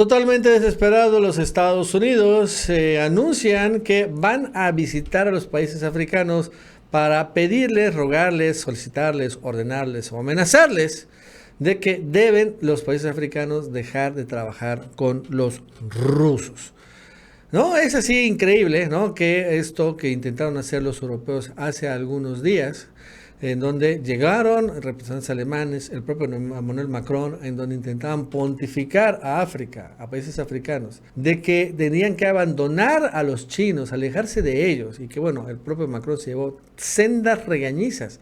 Totalmente desesperados, los Estados Unidos anuncian que van a visitar a los países africanos para pedirles, rogarles, solicitarles, ordenarles o amenazarles de que deben los países africanos dejar de trabajar con los rusos. ¿No? Es así increíble, ¿no? Que esto que intentaron hacer los europeos hace algunos días, en donde llegaron representantes alemanes, el propio Emmanuel Macron, en donde intentaban pontificar a África, a países africanos, de que tenían que abandonar a los chinos, alejarse de ellos, y que bueno, el propio Macron se llevó sendas regañizas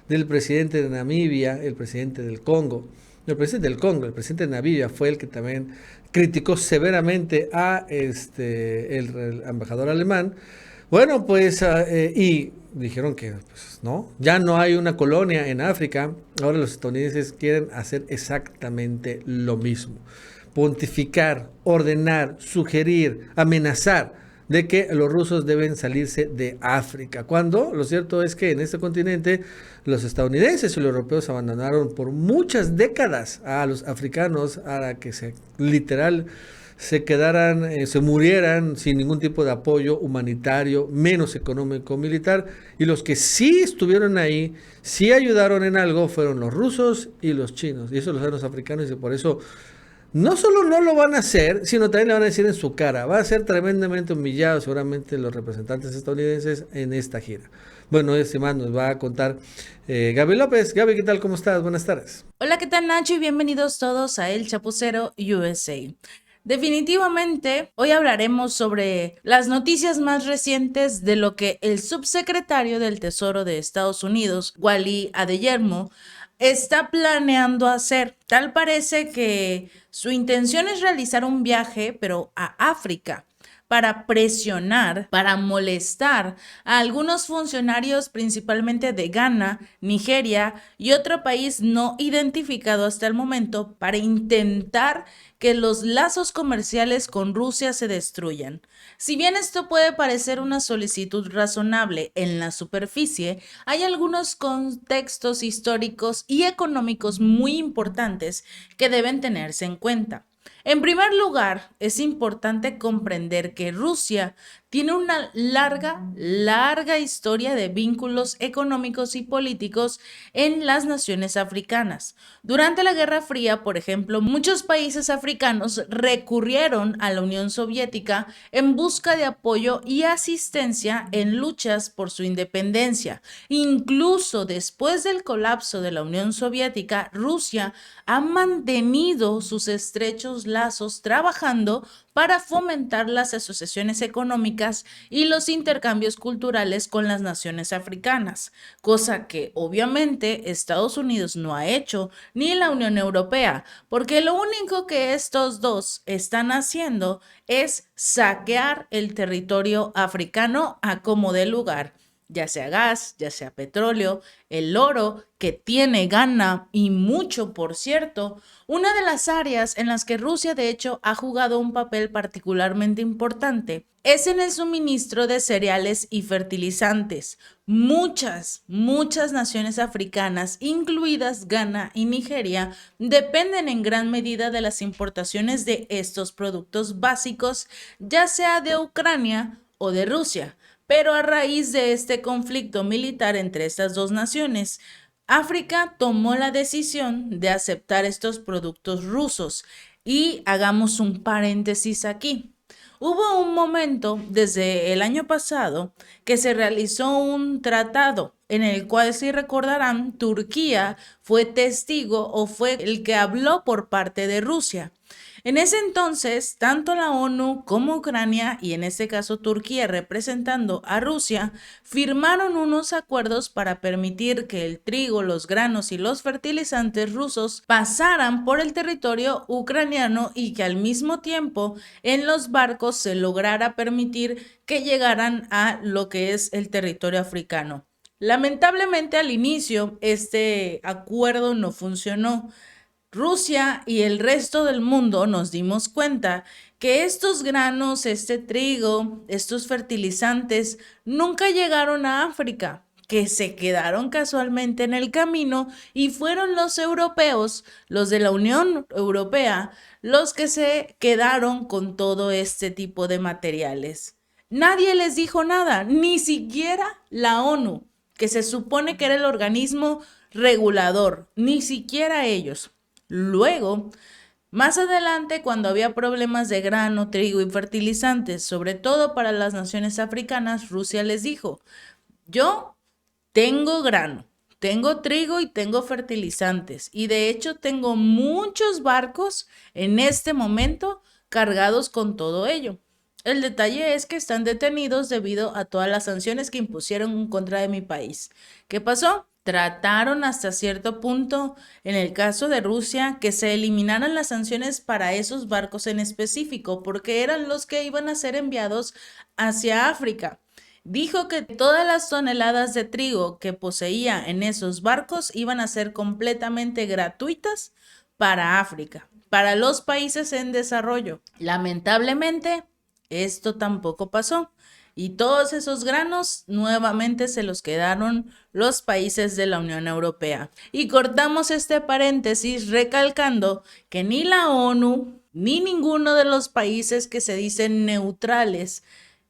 del presidente de Namibia, el presidente del Congo. El presidente del Congo, el presidente de Namibia fue el que también criticó severamente a el embajador alemán. Bueno, pues, y dijeron que pues, no, ya no hay una colonia en África. Ahora los estadounidenses quieren hacer exactamente lo mismo. Pontificar, ordenar, sugerir, amenazar de que los rusos deben salirse de África. Cuando lo cierto es que en este continente los estadounidenses y los europeos abandonaron por muchas décadas a los africanos para que literal se quedaran, se murieran sin ningún tipo de apoyo humanitario, menos económico, militar, y los que sí estuvieron ahí, sí ayudaron en algo, fueron los rusos y los chinos, y eso lo saben los africanos, y por eso no solo no lo van a hacer, sino también le van a decir en su cara. Va a ser tremendamente humillado seguramente los representantes estadounidenses en esta gira. Bueno, este man nos va a contar Gaby López. Gaby, ¿qué tal? ¿Cómo estás? Buenas tardes. Hola, ¿qué tal, Nacho? Y bienvenidos todos a El Chapucero USA. Definitivamente, hoy hablaremos sobre las noticias más recientes de lo que el subsecretario del Tesoro de Estados Unidos, Wally Adeyemo, está planeando hacer. Tal parece que su intención es realizar un viaje, pero a África, para presionar, para molestar a algunos funcionarios principalmente de Ghana, Nigeria y otro país no identificado hasta el momento para intentar que los lazos comerciales con Rusia se destruyan. Si bien esto puede parecer una solicitud razonable en la superficie, hay algunos contextos históricos y económicos muy importantes que deben tenerse en cuenta. En primer lugar, es importante comprender que Rusia tiene una larga historia de vínculos económicos y políticos en las naciones africanas. Durante la Guerra Fría, por ejemplo, muchos países africanos recurrieron a la Unión Soviética en busca de apoyo y asistencia en luchas por su independencia. Incluso después del colapso de la Unión Soviética, Rusia ha mantenido sus estrechos lazos trabajando para fomentar las asociaciones económicas y los intercambios culturales con las naciones africanas, cosa que obviamente Estados Unidos no ha hecho, ni la Unión Europea, porque lo único que estos dos están haciendo es saquear el territorio africano a como dé lugar, ya sea gas, ya sea petróleo, el oro que tiene Ghana y mucho, por cierto. Una de las áreas en las que Rusia de hecho ha jugado un papel particularmente importante es en el suministro de cereales y fertilizantes. Muchas naciones africanas, incluidas Ghana y Nigeria, dependen en gran medida de las importaciones de estos productos básicos, ya sea de Ucrania o de Rusia. Pero a raíz de este conflicto militar entre estas dos naciones, África tomó la decisión de aceptar estos productos rusos. Y hagamos un paréntesis aquí. Hubo un momento desde el año pasado que se realizó un tratado en el cual, si recordarán, Turquía fue testigo o fue el que habló por parte de Rusia. En ese entonces, tanto la ONU como Ucrania, y en este caso Turquía representando a Rusia, firmaron unos acuerdos para permitir que el trigo, los granos y los fertilizantes rusos pasaran por el territorio ucraniano y que al mismo tiempo en los barcos se lograra permitir que llegaran a lo que es el territorio africano. Lamentablemente al inicio este acuerdo no funcionó. Rusia y el resto del mundo nos dimos cuenta que estos granos, este trigo, estos fertilizantes nunca llegaron a África, que se quedaron casualmente en el camino y fueron los europeos, los de la Unión Europea, los que se quedaron con todo este tipo de materiales. Nadie les dijo nada, ni siquiera la ONU, que se supone que era el organismo regulador, ni siquiera ellos. Luego, más adelante, cuando había problemas de grano, trigo y fertilizantes, sobre todo para las naciones africanas, Rusia les dijo: yo tengo grano, tengo trigo y tengo fertilizantes, y de hecho tengo muchos barcos en este momento cargados con todo ello. El detalle es que están detenidos debido a todas las sanciones que impusieron en contra de mi país. ¿Qué pasó? Trataron hasta cierto punto, en el caso de Rusia, que se eliminaran las sanciones para esos barcos en específico, porque eran los que iban a ser enviados hacia África. Dijo que todas las toneladas de trigo que poseía en esos barcos iban a ser completamente gratuitas para África, para los países en desarrollo. Lamentablemente, esto tampoco pasó. Y todos esos granos nuevamente se los quedaron los países de la Unión Europea. Y cortamos este paréntesis recalcando que ni la ONU ni ninguno de los países que se dicen neutrales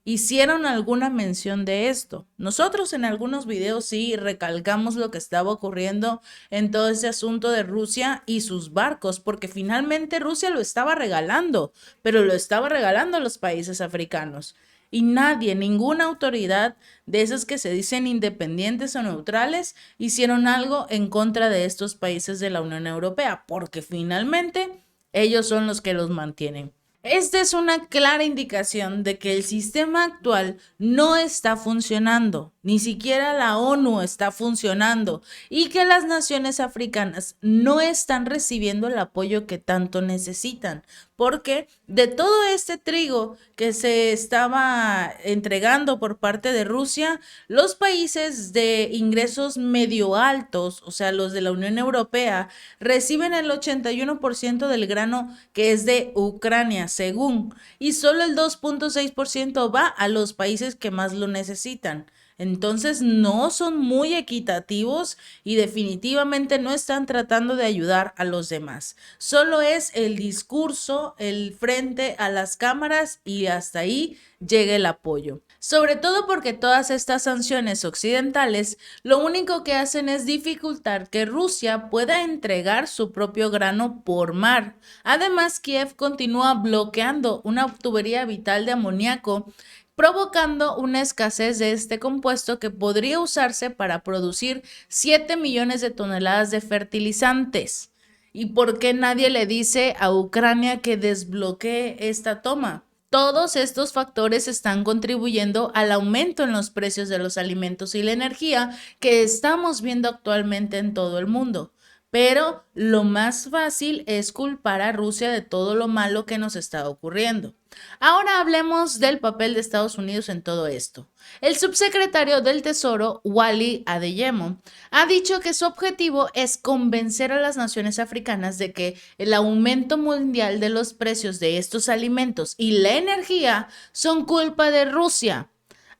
hicieron alguna mención de esto. Nosotros en algunos videos sí recalcamos lo que estaba ocurriendo en todo ese asunto de Rusia y sus barcos, porque finalmente Rusia lo estaba regalando, pero lo estaba regalando a los países africanos. Y nadie, ninguna autoridad de esas que se dicen independientes o neutrales, hicieron algo en contra de estos países de la Unión Europea, porque finalmente ellos son los que los mantienen. Esta es una clara indicación de que el sistema actual no está funcionando, ni siquiera la ONU está funcionando, y que las naciones africanas no están recibiendo el apoyo que tanto necesitan, porque de todo este trigo que se estaba entregando por parte de Rusia, los países de ingresos medio altos, o sea, los de la Unión Europea, reciben el 81% del grano que es de Ucrania, según, y solo el 2.6% va a los países que más lo necesitan. Entonces no son muy equitativos y definitivamente no están tratando de ayudar a los demás. Solo es el discurso, el frente a las cámaras, y hasta ahí llega el apoyo. Sobre todo porque todas estas sanciones occidentales lo único que hacen es dificultar que Rusia pueda entregar su propio grano por mar. Además, Kiev continúa bloqueando una tubería vital de amoníaco, provocando una escasez de este compuesto que podría usarse para producir 7 millones de toneladas de fertilizantes. ¿Y por qué nadie le dice a Ucrania que desbloquee esta toma? Todos estos factores están contribuyendo al aumento en los precios de los alimentos y la energía que estamos viendo actualmente en todo el mundo. Pero lo más fácil es culpar a Rusia de todo lo malo que nos está ocurriendo. Ahora hablemos del papel de Estados Unidos en todo esto. El subsecretario del Tesoro, Wally Adeyemo, ha dicho que su objetivo es convencer a las naciones africanas de que el aumento mundial de los precios de estos alimentos y la energía son culpa de Rusia.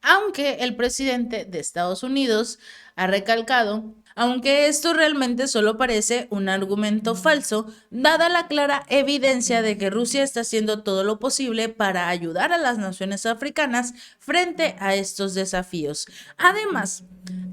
Aunque el presidente de Estados Unidos ha recalcado, aunque esto realmente solo parece un argumento falso, dada la clara evidencia de que Rusia está haciendo todo lo posible para ayudar a las naciones africanas frente a estos desafíos. Además,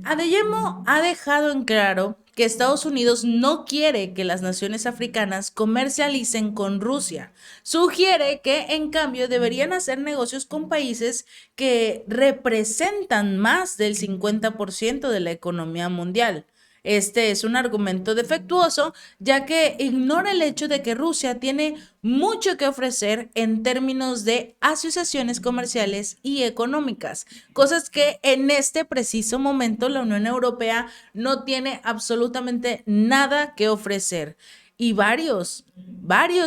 Adeyemo ha dejado en claro que Estados Unidos no quiere que las naciones africanas comercialicen con Rusia. Sugiere que, en cambio, deberían hacer negocios con países que representan más del 50% de la economía mundial. Este es un argumento defectuoso, ya que ignora el hecho de que Rusia tiene mucho que ofrecer en términos de asociaciones comerciales y económicas, cosas que en este preciso momento la Unión Europea no tiene absolutamente nada que ofrecer. y varios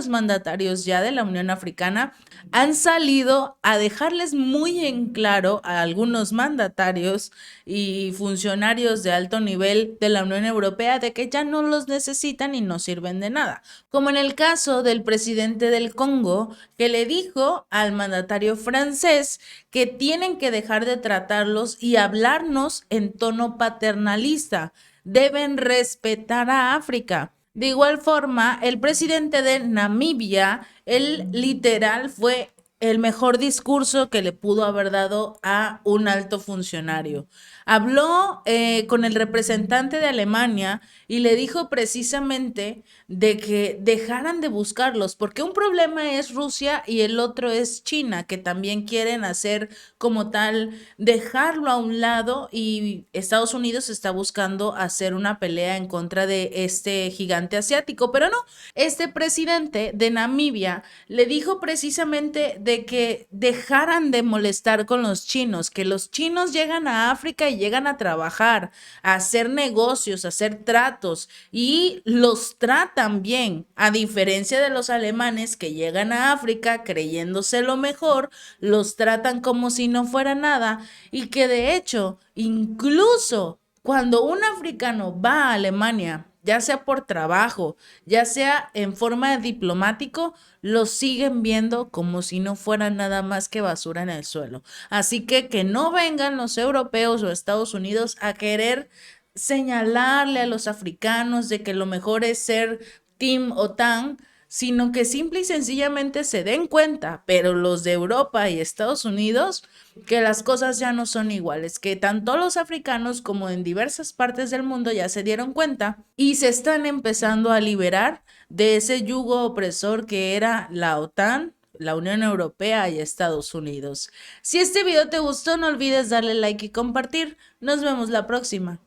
mandatarios ya de la Unión Africana han salido a dejarles muy en claro a algunos mandatarios y funcionarios de alto nivel de la Unión Europea de que ya no los necesitan y no sirven de nada. Como en el caso del presidente del Congo, que le dijo al mandatario francés que tienen que dejar de tratarlos y hablarnos en tono paternalista. Deben respetar a África. De igual forma, el presidente de Namibia, él literal fue el mejor discurso que le pudo haber dado a un alto funcionario. Habló con el representante de Alemania y le dijo precisamente de que dejaran de buscarlos, porque un problema es Rusia y el otro es China, que también quieren hacer como tal, dejarlo a un lado, y Estados Unidos está buscando hacer una pelea en contra de este gigante asiático, pero no, este presidente de Namibia le dijo precisamente de que dejaran de molestar con los chinos, que los chinos llegan a África y llegan a trabajar, a hacer negocios, a hacer tratos y los tratan bien, a diferencia de los alemanes que llegan a África creyéndose lo mejor, los tratan como si no fuera nada y que de hecho, incluso cuando un africano va a Alemania, ya sea por trabajo, ya sea en forma de diplomático, los siguen viendo como si no fueran nada más que basura en el suelo. Así que no vengan los europeos o Estados Unidos a querer señalarle a los africanos de que lo mejor es ser Team OTAN, sino que simple y sencillamente se den cuenta, pero los de Europa y Estados Unidos, que las cosas ya no son iguales, que tanto los africanos como en diversas partes del mundo ya se dieron cuenta y se están empezando a liberar de ese yugo opresor que era la OTAN, la Unión Europea y Estados Unidos. Si este video te gustó, no olvides darle like y compartir. Nos vemos la próxima.